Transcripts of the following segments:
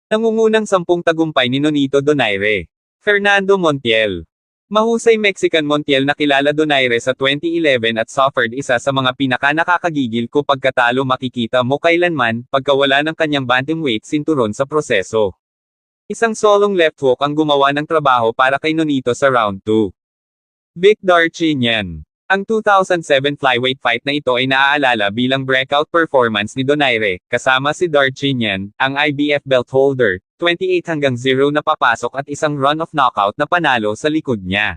Nangungunang 10 tagumpay ni Nonito Donaire. Fernando Montiel. Mahusay Mexican Montiel na kilala Donaire sa 2011 at suffered isa sa mga pinaka-nakakagigil ko pagkatalo makikita mo kailanman, pagkawala ng kanyang bantamweight sinturon sa proseso. Isang solong left hook ang gumawa ng trabaho para kay Nonito sa round 2. Vic Darchinyan. Ang 2007 flyweight fight na ito ay naaalala bilang breakout performance ni Donaire, kasama si Darchinyan, ang IBF belt holder, 28-0 na papasok at isang run of knockout na panalo sa likod niya.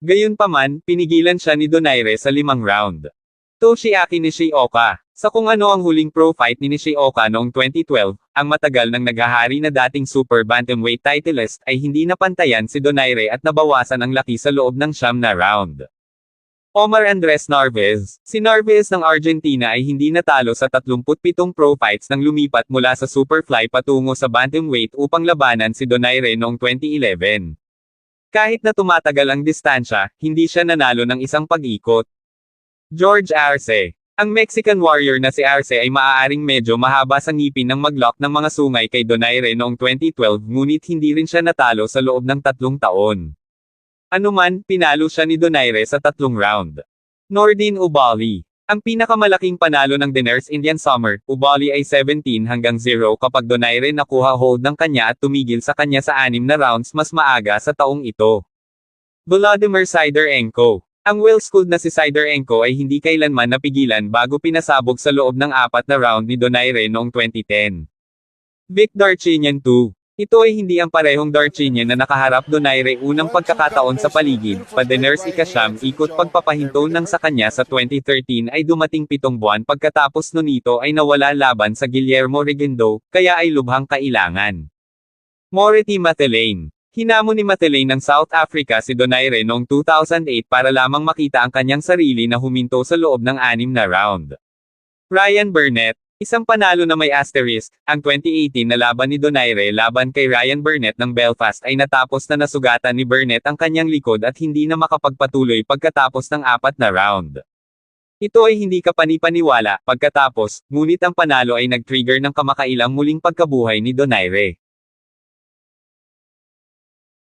Gayunpaman, pinigilan siya ni Donaire sa 5 round. Toshiaki Nishioka. Sa kung ano ang huling pro fight ni Nishioka noong 2012, ang matagal nang naghahari na dating super bantamweight titleist ay hindi napantayan si Donaire at nabawasan ang laki sa loob ng 9 na round. Omar Andres Narvaez. Si Narvaez ng Argentina ay hindi natalo sa 37 pro fights nang lumipat mula sa superfly patungo sa bantamweight upang labanan si Donaire noong 2011. Kahit na tumatagal ang distansya, hindi siya nanalo ng isang pag-ikot. George Arce. Ang Mexican warrior na si Arce ay maaaring medyo mahaba sa ngipin ng mag-lock ng mga sungay kay Donaire noong 2012 ngunit hindi rin siya natalo sa loob ng 3 taon. Anuman, pinalo siya ni Donaire sa 3 round. Nordine Oubaali. Ang pinakamalaking panalo ng Daenerys Indian Summer, Oubaali ay 17-0 kapag Donaire nakuha hold ng kanya at tumigil sa kanya sa 6 na rounds mas maaga sa taong ito. Volodymyr Sidorenko. Ang well-schooled na si Sidorenko ay hindi kailanman napigilan bago pinasabog sa loob ng 4 na round ni Donaire noong 2010. Vic Darchinyan 2. Ito ay hindi ang parehong Darchinyan na nakaharap Donaire unang pagkakataon sa paligid, pa-Daenerys ika-9 ikot pagpapahinto ng sa kanya sa 2013 ay dumating 7 buwan pagkatapos Nonito ay nawala laban sa Guillermo Regundo, kaya ay lubhang kailangan. Moretti Matelaine. Hinamon ni Matelaine ng South Africa si Donaire noong 2008 para lamang makita ang kanyang sarili na huminto sa loob ng 6 na round. Ryan Burnett. Isang panalo na may asterisk, ang 2018 na laban ni Donaire laban kay Ryan Burnett ng Belfast ay natapos na nasugatan ni Burnett ang kanyang likod at hindi na makapagpatuloy pagkatapos ng 4 na round. Ito ay hindi kapanipaniwala, pagkatapos, ngunit ang panalo ay nag-trigger ng kamakailang muling pagkabuhay ni Donaire.